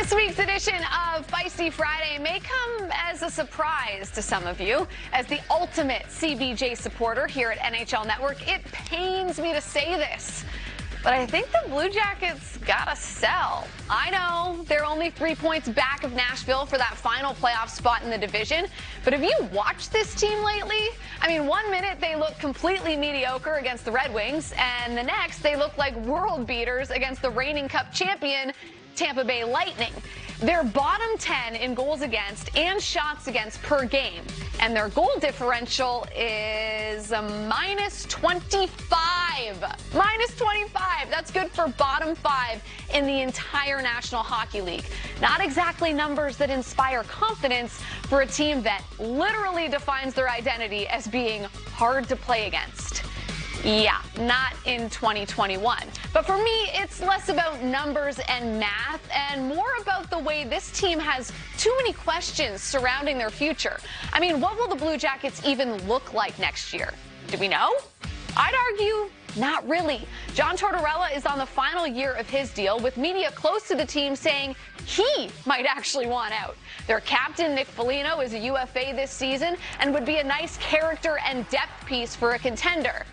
This week's edition of Feisty Friday may come as a surprise to some of you. As the ultimate CBJ supporter here at NHL Network, it pains me to say this, but I think the Blue Jackets gotta sell. I know they're only 3 points back of Nashville for that final playoff spot in the division, but have you watched this team lately? I mean, 1 minute they look completely mediocre against the Red Wings, and the next they look like world beaters against the reigning Cup champion Tampa Bay Lightning. They're bottom 10 in goals against and shots against per game, and their goal differential is a minus 25. Minus 25. That's good for bottom 5 in the entire National Hockey League. Not exactly numbers that inspire confidence for a team that literally defines their identity as being hard to play against. Yeah, not in 2021. But for me, it's less about numbers and math and more about the way this team has too many questions surrounding their future. I mean, what will the Blue Jackets even look like next year? Do we know? I'd argue not really. John Tortorella is on the final year of his deal, with media close to the team saying he might actually want out. Their captain, Nick Foligno, is a UFA this season and would be a nice character and depth piece for a contender.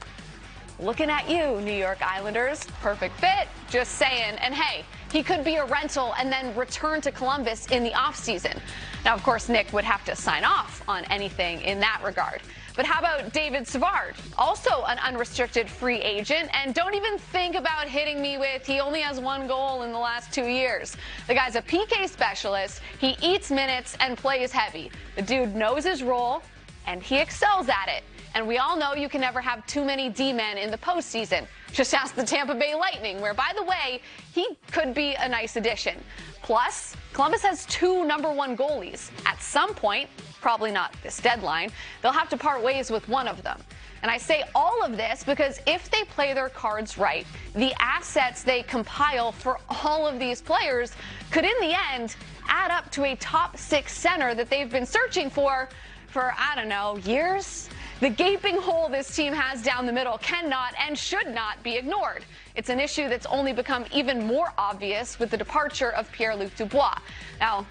Looking at you, New York Islanders. Perfect fit, just saying. And hey, he could be a rental and then return to Columbus in the offseason. Now, of course, Nick would have to sign off on anything in that regard. But how about David Savard? Also an unrestricted free agent, and don't even think about hitting me with he only has 1 goal in the last 2 years. The guy's a PK specialist. He eats minutes and plays heavy. The dude knows his role, and he excels at it. And we all know you can never have too many D-men in the postseason. Just ask the Tampa Bay Lightning, where, by the way, he could be a nice addition. Plus, Columbus has 2 #1 goalies. At some point, probably not this deadline, they'll have to part ways with one of them. And I say all of this because if they play their cards right, the assets they compile for all of these players could, in the end, add up to a top 6 center that they've been searching for, I don't know, years? The gaping hole this team has down the middle cannot and should not be ignored. It's an issue that's only become even more obvious with the departure of Pierre-Luc Dubois. Now,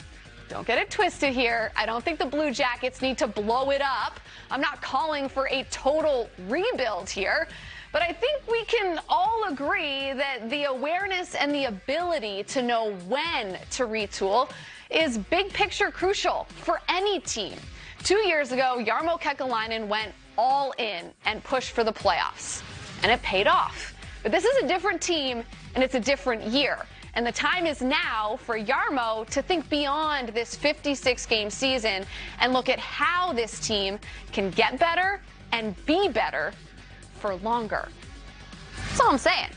don't get it twisted here. I don't think the Blue Jackets need to blow it up. I'm not calling for a total rebuild here. But I think we can all agree that the awareness and the ability to know when to retool is big picture crucial for any team. 2 years ago, Jarmo Kekalainen went all in and pushed for the playoffs, and it paid off. But this is a different team, and it's a different year. And the time is now for Jarmo to think beyond this 56-game season and look at how this team can get better and be better for longer. That's all I'm saying.